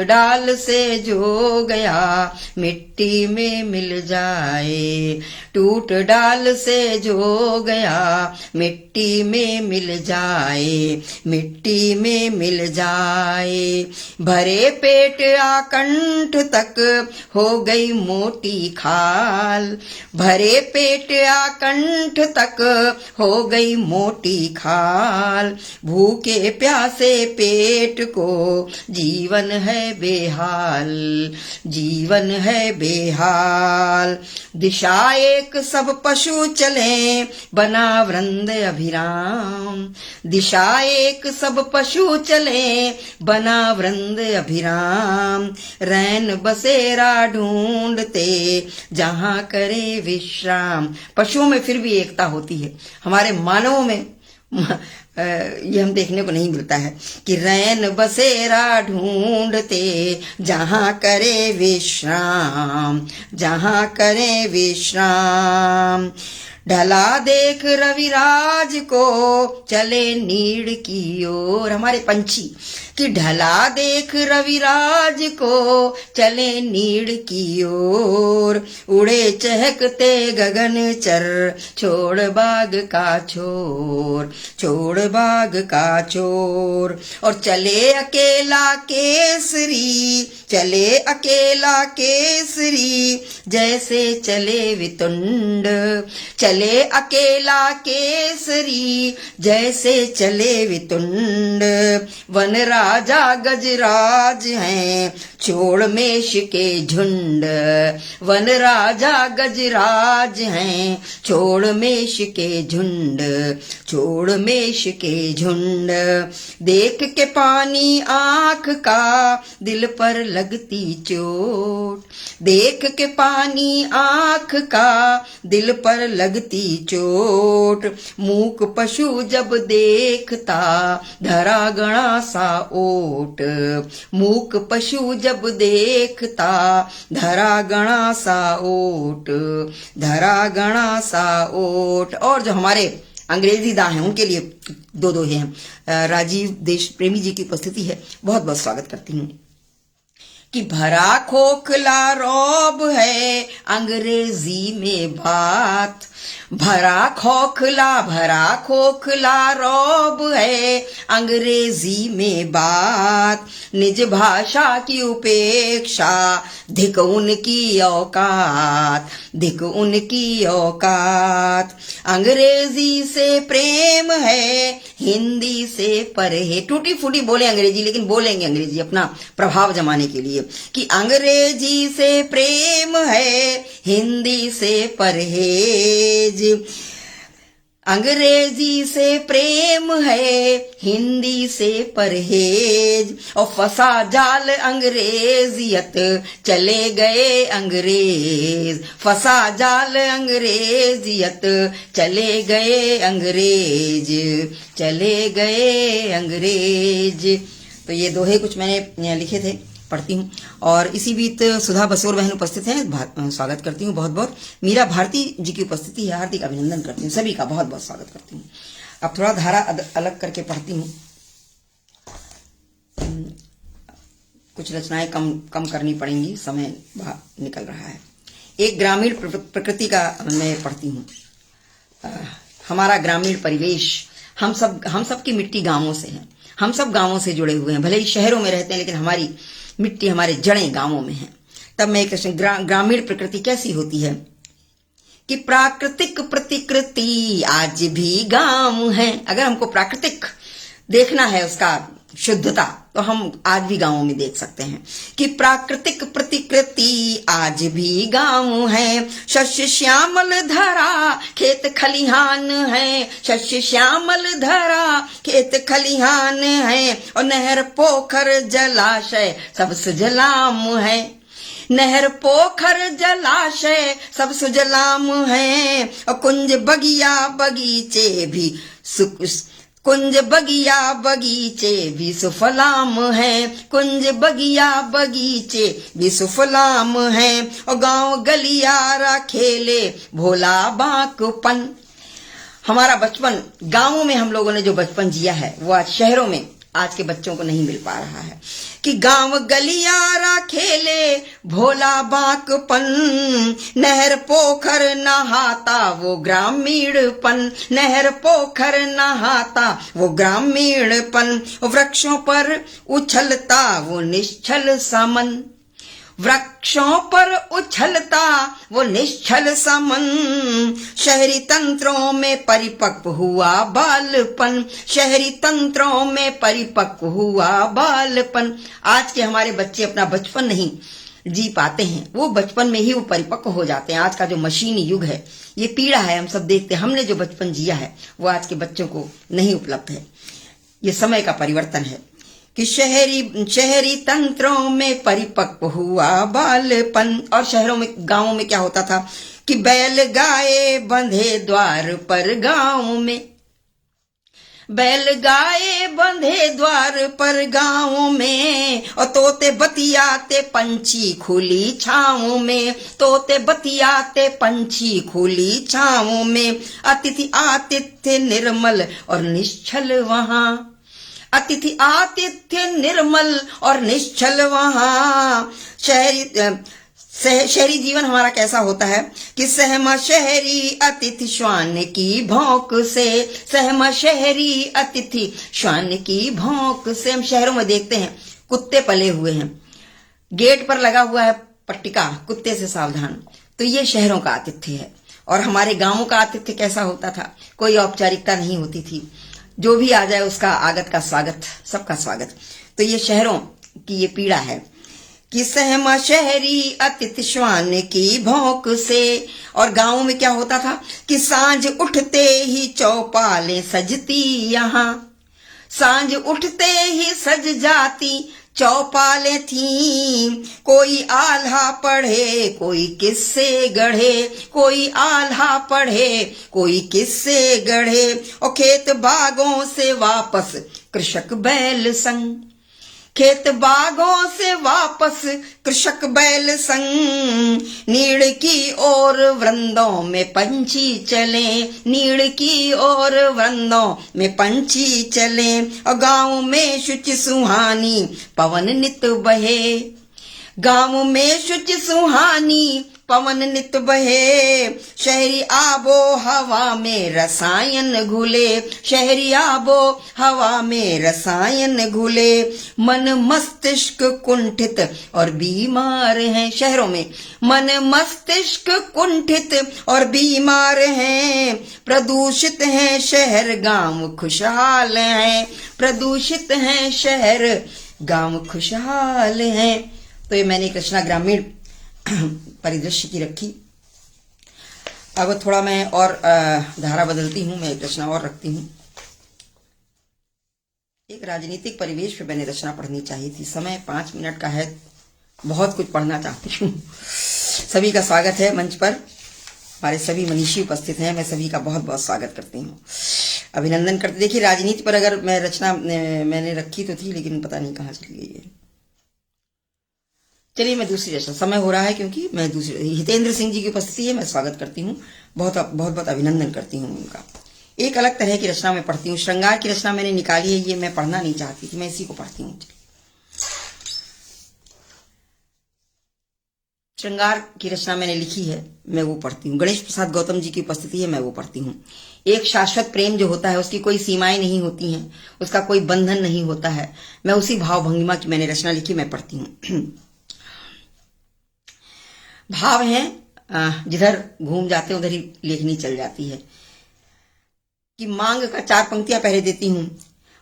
डाल से जो गया, मिट्टी में मिल जाए। टूट डाल से जो गया, मिट्टी में मिल जाए, मिट्टी में मिल जाए। भरे पेट आकंठ तक हो गई मोटी खाल, भरे पेट आकंठ तक हो गई मोटी खाल। भूखे प्यासे पेट को जीवन है बेहाल, जीवन है बेहाल। दिशा एक सब पशु चले, बना वृंद अभिराम। दिशा एक सब पशु चले, बना वृंद अभिराम। रैन बसेरा ढूंढते, जहां करे विश्राम। पशुओं में फिर भी एकता होती है, हमारे मानवों में ये हम देखने को नहीं मिलता है कि रैन बसेरा ढूंढते, जहां करे विश्राम, जहां करे विश्राम। ढला देख रविराज को, चले नीड़ की ओर। हमारे पंछी कि ढला देख रविराज को, चले नीड़ की ओर। उड़े चहकते गगन चर, छोड़ बाग का छोर, छोड़ बाग का छोर। और चले अकेला केसरी, चले अकेला केसरी, जैसे चले वितुंड। चले अकेला केसरी, जैसे चले वितुंड। वन राजा गजराज हैं, छोड़ मेष के झुंड। वन राजा गजराज हैं, छोड़ मेष के झुंड, छोड़ मेष के झुंड। देख के पानी आंख का, दिल पर लगती चोट। देख के पानी आंख का, दिल पर लगती चोट। मूक पशु जब देखता, धरा गणा सा ओट। मूक पशु जब देखता, धरा गणा सा ओट, धरा गणा सा ओट। और जो हमारे अंग्रेजी दा हैं, उनके लिए दो दोहे हैं। राजीव देश प्रेमी जी की उपस्थिति है, बहुत बहुत स्वागत करती हूँ। कि भरा खोखला रौब है अंग्रेजी में बात, भरा खोखला रौब है अंग्रेजी में बात, निज भाषा की उपेक्षा धिक उनकी औकात, अंग्रेजी से प्रेम है हिंदी से परहेज। टूटी फूटी बोले अंग्रेजी, लेकिन बोलेंगे अंग्रेजी अपना प्रभाव जमाने के लिए, कि अंग्रेजी से प्रेम है हिंदी से परहेज, अंग्रेजी से प्रेम है हिंदी से परहेज, और फंसा जाल अंग्रेजियत चले गए अंग्रेज, फंसा जाल अंग्रेजियत चले गए अंग्रेज। तो ये दोहे कुछ मैंने लिखे थे, पढ़ती हूँ। और इसी बीच सुधा बसोर बहन उपस्थित हैं, स्वागत करती हूँ बहुत बहुत। मीरा भारती जी की उपस्थिति है, हार्दिक अभिनंदन करती हूँ, सभी का बहुत बहुत स्वागत करती हूँ। अब थोड़ा धारा अलग करके पढ़ती हूँ, कुछ रचनाएं कम करनी पड़ेंगी, समय निकल रहा है। एक ग्रामीण प्रकृति का मैं पढ़ती हूँ। हमारा ग्रामीण परिवेश, हम सब की मिट्टी गांवों से है, हम सब गांवों से जुड़े हुए हैं, भले ही शहरों में रहते हैं लेकिन हमारी मिट्टी, हमारे जड़ें गांवों में हैं। तब मैं एक ग्रामीण प्रकृति कैसी होती है कि प्राकृतिक प्रतिकृति आज भी गांव है। अगर हमको प्राकृतिक देखना है, उसका शुद्धता, तो हम आज भी गांवों में देख सकते हैं कि प्राकृतिक प्रतिकृति आज भी गांव है। शस्य श्यामल धरा खेत खलिहान है, शस्य श्यामल धरा खेत खलिहान है, और नहर पोखर जलाशय सब सुजलाम है, नहर पोखर जलाशय सब सुजलाम है, और कुंज बगिया बगीचे भी सुफलाम है, कुंज बगिया बगीचे भी सुफलाम है, और गांव गलियारा खेले भोला बांकपन। हमारा बचपन गांवों में हम लोगों ने जो बचपन जिया है वो आज शहरों में आज के बच्चों को नहीं मिल पा रहा है, कि गांव गलियारा खेले भोला बांकपन, नहर पोखर नहाता वो ग्रामीणपन, नहर पोखर नहाता वो ग्रामीणपन, वृक्षों पर उछलता वो निश्चल समन, वृक्षों पर उछलता वो निश्चल समन, शहरी तंत्रों में परिपक्व हुआ बालपन, शहरी तंत्रों में परिपक्व हुआ बालपन। आज के हमारे बच्चे अपना बचपन नहीं जी पाते हैं, वो बचपन में ही वो परिपक्व हो जाते हैं। आज का जो मशीनी युग है, ये पीड़ा है, हम सब देखते हैं। हमने जो बचपन जिया है वो आज के बच्चों को नहीं उपलब्ध है। ये समय का परिवर्तन है कि शहरी तंत्रों में परिपक्व हुआ बालपन। और शहरों में, गांवों में क्या होता था कि बैल गाय बंधे द्वार पर, गांव में बैल गाय बंधे द्वार पर गांव में, और तोते बतियाते पंछी खुली छांव में, तोते बतियाते पंछी खुली छांव में, अतिथि आतिथ्य निर्मल और निश्चल वहां, अतिथि आतिथ्य निर्मल और निश्चल वहां। शहरी जीवन हमारा कैसा होता है कि सहमा शहरी अतिथि श्वान की भौंक से, सहमा शहरी अतिथि श्वान की भौंक से। हम शहरों में देखते हैं कुत्ते पले हुए हैं, गेट पर लगा हुआ है पट्टिका, कुत्ते से सावधान। तो ये शहरों का आतिथ्य है। और हमारे गांवों का आतिथ्य कैसा होता था, कोई औपचारिकता नहीं होती थी, जो भी आ जाए उसका आगत का स्वागत, सबका स्वागत। तो ये शहरों की ये पीड़ा है कि सहमा शहरी अतिथि श्वान की भौंक से। और गांवों में क्या होता था कि सांझ उठते ही चौपालें सजती, यहाँ सांझ उठते ही सज जाती चौपालें थी। कोई आल्हा पढ़े कोई किस्से गढ़े, कोई आल्हा पढ़े कोई किस्से गढ़े, और खेत बागों से वापस कृषक बैल संग, खेत बागों से वापस कृषक बैल संग। नीड़ की ओर वृंदों में पंछी चले, नीड़ की ओर वृंदों में पंछी चले, और गांव में शुचि सुहानी पवन नित बहे, गाँव में शुचि सुहानी पवन नित बहे, शहरी आबो हवा में रसायन घुले, शहरी आबो हवा में रसायन घुले, मन मस्तिष्क कुंठित और बीमार हैं। शहरों में मन मस्तिष्क कुंठित और बीमार हैं, प्रदूषित हैं शहर गांव खुशहाल हैं, प्रदूषित हैं शहर गांव खुशहाल हैं। तो ये मैंने एक रचना ग्रामीण परिदृश्य की रखी। अब थोड़ा मैं और धारा बदलती हूं, मैं एक रचना और रखती हूं। एक राजनीतिक परिवेश पे मैंने रचना पढ़नी चाहिए थी। समय 5 मिनट का है, बहुत कुछ पढ़ना चाहती हूँ। सभी का स्वागत है मंच पर, हमारे सभी मनीषी उपस्थित हैं, मैं सभी का बहुत बहुत स्वागत करती हूँ, अभिनंदन करती। देखिए राजनीति पर अगर मैं रचना मैंने रखी तो थी, लेकिन पता नहीं कहाँ चली गई है। चलिए मैं दूसरी रचना, समय हो रहा है क्योंकि मैं दूसरी, हितेंद्र सिंह जी की उपस्थिति है, मैं स्वागत करती हूँ, बहुत बहुत अभिनंदन करती हूँ उनका। एक अलग तरह की रचना मैं पढ़ती हूँ। श्रृंगार की रचना मैंने निकाली है, ये मैं पढ़ना नहीं चाहती थी, मैं इसी को पढ़ती हूँ। श्रृंगार की रचना मैंने लिखी है, मैं वो पढ़ती हूँ। गणेश प्रसाद गौतम जी की उपस्थिति है, मैं वो पढ़ती हूँ। एक शाश्वत प्रेम जो होता है उसकी कोई सीमाएं नहीं होती हैं, उसका कोई बंधन नहीं होता है। मैं उसी भाव भंगिमा की मैंने रचना लिखी, मैं पढ़ती हूँ। भाव है, जिधर घूम जाते हैं उधर ही लेखनी चल जाती है। कि मांग का 4 पंक्तियां पहले देती हूं।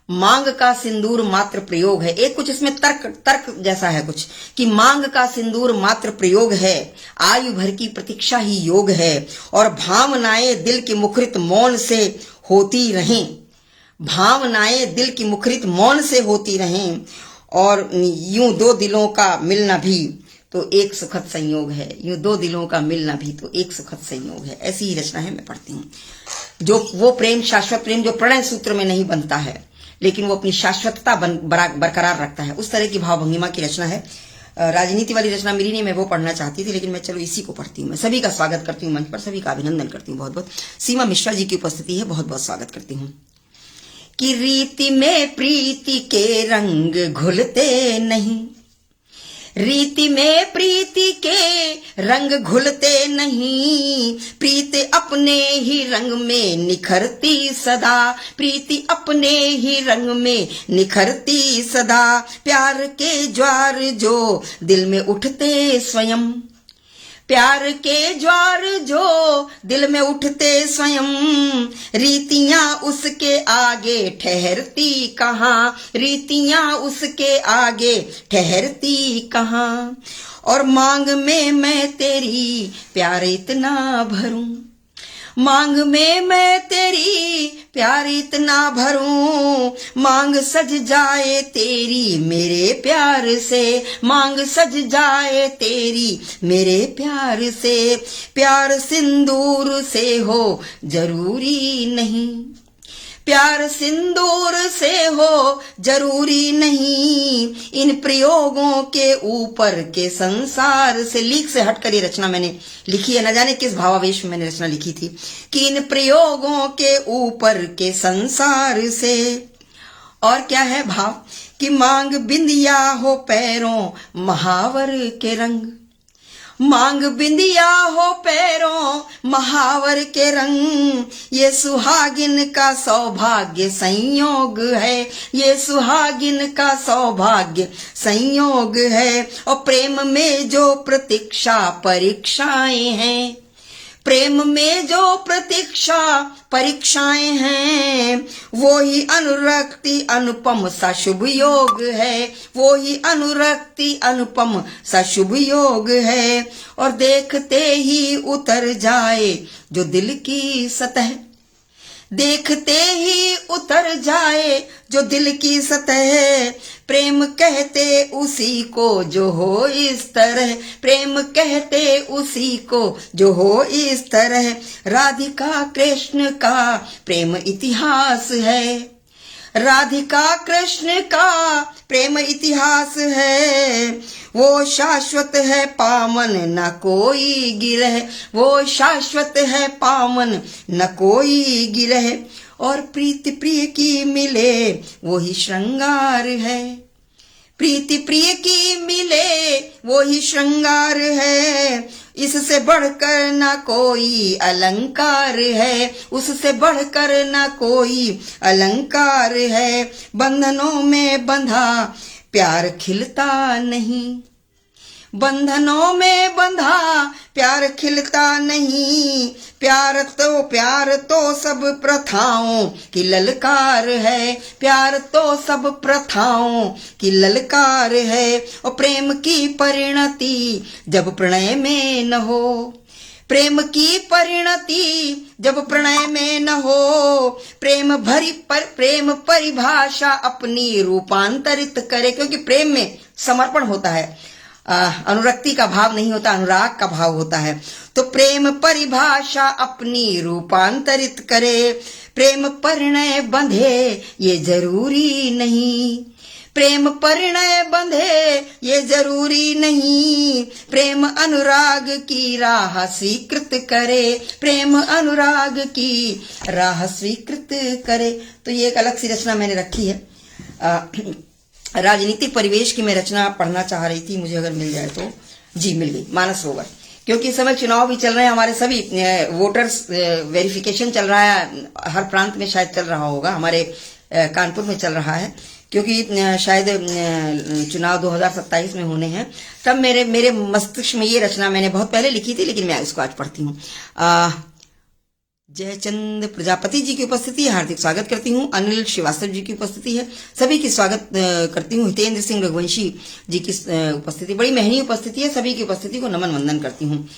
मांग का सिंदूर मात्र प्रयोग है, एक कुछ इसमें तर्क जैसा है कुछ, कि मांग का सिंदूर मात्र प्रयोग है, आयु भर की प्रतीक्षा ही योग है, और भावनाएं दिल की मुखरित मौन से होती रहें, भावनाएं दिल की मुखरित मौन से होती रहें, और यूं 2 दिलों का मिलना भी तो एक सुखद संयोग है, यूं 2 दिलों का मिलना भी तो एक सुखद संयोग है। ऐसी ही रचना है, मैं पढ़ती हूँ। जो वो प्रेम, शाश्वत प्रेम जो प्रणय सूत्र में नहीं बनता है, लेकिन वो अपनी शाश्वतता बरकरार रखता है, उस तरह की भावभंगिमा की रचना है। राजनीति वाली रचना मेरी नहीं, मैं वो पढ़ना चाहती थी, लेकिन मैं चलो इसी को पढ़ती हूँ। मैं सभी का स्वागत करती हूँ मंच पर, सभी का अभिनंदन करती हूँ बहुत बहुत। सीमा मिश्रा जी की उपस्थिति है, बहुत बहुत स्वागत करती हूँ। कि रीति में प्रीति के रंग घुलते नहीं, रीति में प्रीति के रंग घुलते नहीं, प्रीति अपने ही रंग में निखरती सदा, प्रीति अपने ही रंग में निखरती सदा, प्यार के ज्वार जो दिल में उठते स्वयं, प्यार के ज्वार जो दिल में उठते स्वयं, रीतियां उसके आगे ठहरती कहाँ, रीतियां उसके आगे ठहरती कहाँ, और मांग में मैं तेरी प्यार इतना भरूं, मांग में मैं तेरी प्यार इतना भरूं, मांग सज जाए तेरी मेरे प्यार से, मांग सज जाए तेरी मेरे प्यार से, प्यार सिंदूर से हो जरूरी नहीं, प्यार सिंदूर से हो जरूरी नहीं, इन प्रयोगों के ऊपर के संसार से। लीक से हटकर ये रचना मैंने लिखी है, न जाने किस भावावेश में मैंने रचना लिखी थी। कि इन प्रयोगों के ऊपर के संसार से, और क्या है भाव, कि मांग बिंदिया हो पैरों महावर के रंग, मांग बिंदिया हो पैरों महावर के रंग, ये सुहागिन का सौभाग्य संयोग है, ये सुहागिन का सौभाग्य संयोग है, और प्रेम में जो प्रतीक्षा परीक्षाएं हैं, प्रेम में जो प्रतीक्षा परीक्षाएं हैं, वो ही अनुरक्ति अनुपम सा शुभ योग है, वो ही अनुरक्ति अनुपम सा शुभ योग है, और देखते ही उतर जाए जो दिल की सतह, देखते ही उतर जाए जो दिल की सतह, प्रेम कहते उसी को जो हो इस तरह, प्रेम कहते उसी को जो हो इस तरह, राधिका कृष्ण का प्रेम इतिहास है, राधिका कृष्ण का प्रेम इतिहास है, वो शाश्वत है पावन न कोई गिरह, वो शाश्वत है पावन न कोई गिरह, और प्रीति प्रिय की मिले वो ही श्रृंगार है, प्रीति प्रिय की मिले वो ही श्रृंगार है, इससे बढ़कर ना कोई अलंकार है, उससे बढ़कर ना कोई अलंकार है। बंधनों में बंधा प्यार खिलता नहीं, बंधनों में बंधा प्यार खिलता नहीं। प्यार तो सब प्रथाओं की ललकार है, प्यार तो सब प्रथाओं की ललकार है। और प्रेम की परिणति जब प्रणय में न हो, प्रेम की परिणति जब प्रणय में न हो, प्रेम परिभाषा अपनी रूपांतरित करे। क्योंकि प्रेम में समर्पण होता है, अनुरक्ति का भाव नहीं होता, अनुराग का भाव होता है। तो प्रेम परिभाषा अपनी रूपांतरित करे। प्रेम परिणय बंधे ये जरूरी नहीं, प्रेम परिणय बंधे ये जरूरी नहीं। प्रेम अनुराग की राह स्वीकृत करे, प्रेम अनुराग की राह स्वीकृत करे। तो ये एक अलग सी रचना मैंने रखी है। राजनीतिक परिवेश की मैं रचना पढ़ना चाह रही थी, मुझे अगर मिल जाए तो। जी मिल गई, मानस सरोवर। क्योंकि इस समय चुनाव भी चल रहे हैं, हमारे सभी वोटर्स वेरिफिकेशन चल रहा है, हर प्रांत में शायद चल रहा होगा, हमारे कानपुर में चल रहा है, क्योंकि शायद चुनाव 2027 में होने हैं। तब मेरे मस्तिष्क में ये रचना मैंने बहुत पहले लिखी थी, लेकिन मैं इसको आज पढ़ती हूँ। जयचंद प्रजापति जी की उपस्थिति है, हार्दिक स्वागत करती हूँ। अनिल श्रीवास्तव जी की उपस्थिति है, सभी की स्वागत करती हूँ। हितेंद्र सिंह रघुवंशी जी की उपस्थिति, बड़ी महंगी उपस्थिति है, सभी की उपस्थिति को नमन वंदन करती हूँ।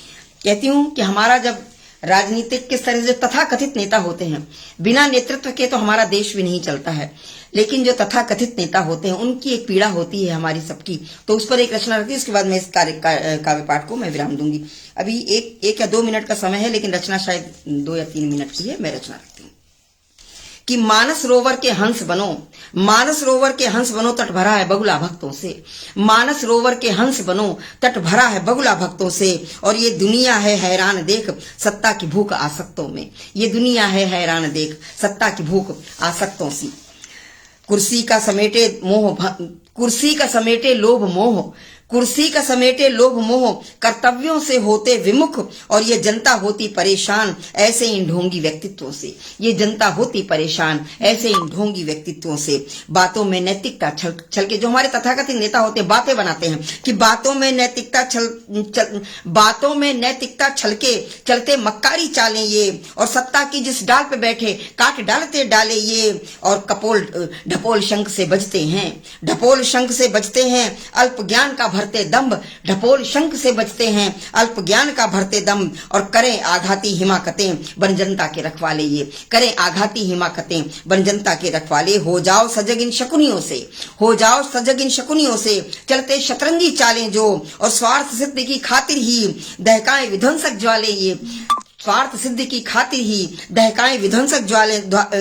कहती हूँ कि हमारा जब राजनीतिक किस तरह से तथाकथित नेता होते हैं, बिना नेतृत्व के तो हमारा देश भी नहीं चलता है, लेकिन जो तथाकथित नेता होते हैं उनकी एक पीड़ा होती है हमारी सबकी। तो उस पर एक रचना रखती है, उसके बाद मैं इस काव्य पाठ को मैं विराम दूंगी। अभी एक या 2 मिनट का समय है, लेकिन रचना शायद 2 या 3 मिनट की है। मैं रचना रखती हूँ कि मानस रोवर के हंस बनो, मानस रोवर के हंस बनो, तट भरा है बगुला भक्तों से। मानस रोवर के हंस बनो, तट भरा है बगुला भक्तों से। और ये दुनिया है हैरान देख सत्ता की भूख आसक्तों में, ये दुनिया है हैरान देख सत्ता की भूख आसक्तों से। कुर्सी का समेटे लोभ मोह, कुर्सी का समेटे लोभ मोह, कर्तव्यों से होते विमुख। और ये जनता होती परेशान ऐसे इन ढोंगी व्यक्तित्वों से, ये जनता होती परेशान ऐसे इन ढोंगी व्यक्तित्वों से। बातों में नैतिकता छल के, जो हमारे तथाकथित नेता होते हैं बातें बनाते हैं कि बातों में नैतिकता छल के चलते मक्कारी चालें ये। और सत्ता की जिस डाल पे बैठे काट डालते डाले ये। और ढपोल शंख से बजते हैं, ढपोल शंख से बजते हैं अल्प ज्ञान का भरते दम्भ, ढपोल शंख से बचते हैं अल्प ज्ञान का भरते दम्भ। और करें आघाती हिमाकतें बन जनता के रखवाले ये, करें आघाती हिमाकतें बन जनता के रखवाले। हो जाओ सजग इन शकुनियों से, हो जाओ सजग इन शकुनियों से, चलते शतरंजी चालें जो। और स्वार्थ सिद्धि की खातिर ही दहकाएं विध्वंसक ज्वाले ये, स्वार्थ सिद्धि की खातिर ही दहकाएं विध्वंसक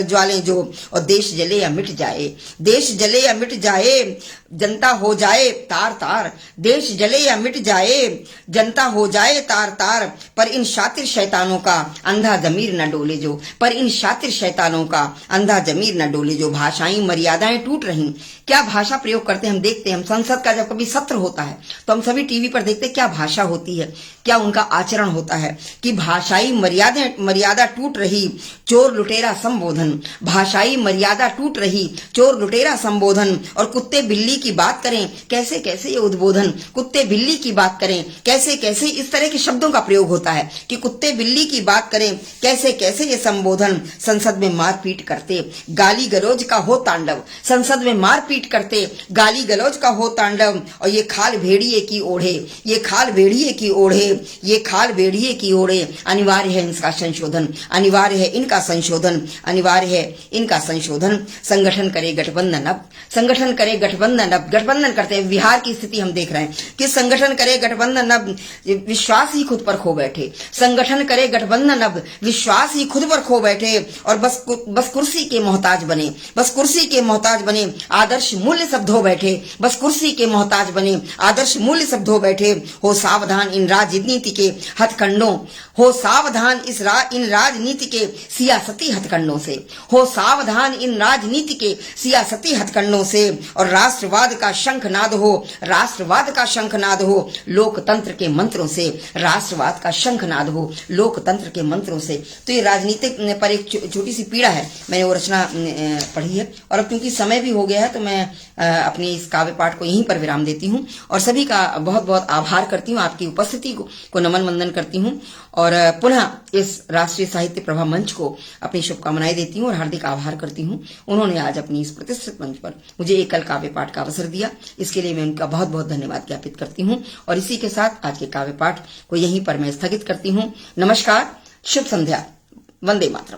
ज्वालें जो। और देश जले या मिट जाए, देश जले या मिट जाए, जनता हो जाए तार तार। देश जले या मिट जाए, जनता हो जाए तार तार। पर इन शातिर शैतानों का अंधा जमीर न डोले जो, पर इन शातिर शैतानों का अंधा जमीर न डोले जो। भाषाई मर्यादाएं टूट रही, क्या भाषा प्रयोग करते हैं हम देखते हैं। हम संसद का जब कभी सत्र होता है तो हम सभी टीवी पर देखते हैं क्या भाषा होती है, क्या उनका आचरण होता है। कि भाषाई मर्यादा टूट रही, चोर लुटेरा संबोधन। भाषाई मर्यादा टूट रही, चोर लुटेरा संबोधन। और कुत्ते बिल्ली की बात करें कैसे कैसे ये उद्बोधन, कुत्ते बिल्ली की बात करें कैसे कैसे, इस तरह के शब्दों का प्रयोग होता है कि कुत्ते बिल्ली की बात करें कैसे कैसे ये संबोधन। संसद में मारपीट करते गाली गलौज का हो तांडव, संसद में मारपीट करते गाली गलौज का हो तांडव। और ये खाल भेड़िए की ओढ़े, ये खाल भेड़िए की ओढ़े, ये खाल भेड़िए की ओढ़े। अनिवार्य है इनका संशोधन, अनिवार्य है इनका संशोधन, अनिवार्य है इनका संशोधन। संगठन करे गठबंधन अब, संगठन करे गठबंधन अब। गठबंधन करते हैं, बिहार की स्थिति हम देख रहे हैं कि संगठन करे गठबंधन अब, विश्वास ही खुद पर खो बैठे। संगठन करे गठबंधन अब, विश्वास ही खुद पर खो बैठे। और बस कुर्सी के मोहताज बने, बस कुर्सी के मोहताज बने, आदर्श मूल्य सब धो बैठे। बस कुर्सी के मोहताज बने, आदर्श मूल्य सब धो बैठे। हो सावधान इन राजनीति के हथकंडों, हो सावधान इन राजनीति के सियासती हथकंडों से, हो सावधान इन राजनीति के सियासती हथकंडों से, और राष्ट्रवाद का शंखनाद हो, राष्ट्रवाद का शंखनाद हो लोकतंत्र के मंत्रों से, राष्ट्रवाद का शंखनाद हो लोकतंत्र के मंत्रों से। तो ये राजनीतिक पर एक छोटी सी पीड़ा है, मैंने वो रचना पढ़ी है। और अब क्योंकि समय भी हो गया है तो मैं अपनी इस काव्य पाठ को यहीं पर विराम देती हूँ और सभी का बहुत बहुत आभार करती हूँ, आपकी उपस्थिति को नमन वंदन करती हूँ और पुनः इस राष्ट्रीय साहित्य प्रभा मंच को अपनी शुभकामनाएं देती हूँ और हार्दिक आभार करती हूँ। उन्होंने आज अपनी इस प्रतिष्ठित मंच पर मुझे एकल काव्य पाठ का अवसर दिया, इसके लिए मैं उनका बहुत बहुत धन्यवाद ज्ञापित करती हूँ। और इसी के साथ आज के काव्य पाठ को यहीं पर मैं स्थगित करती हूँ। नमस्कार, शुभ संध्या, वंदे मातरम।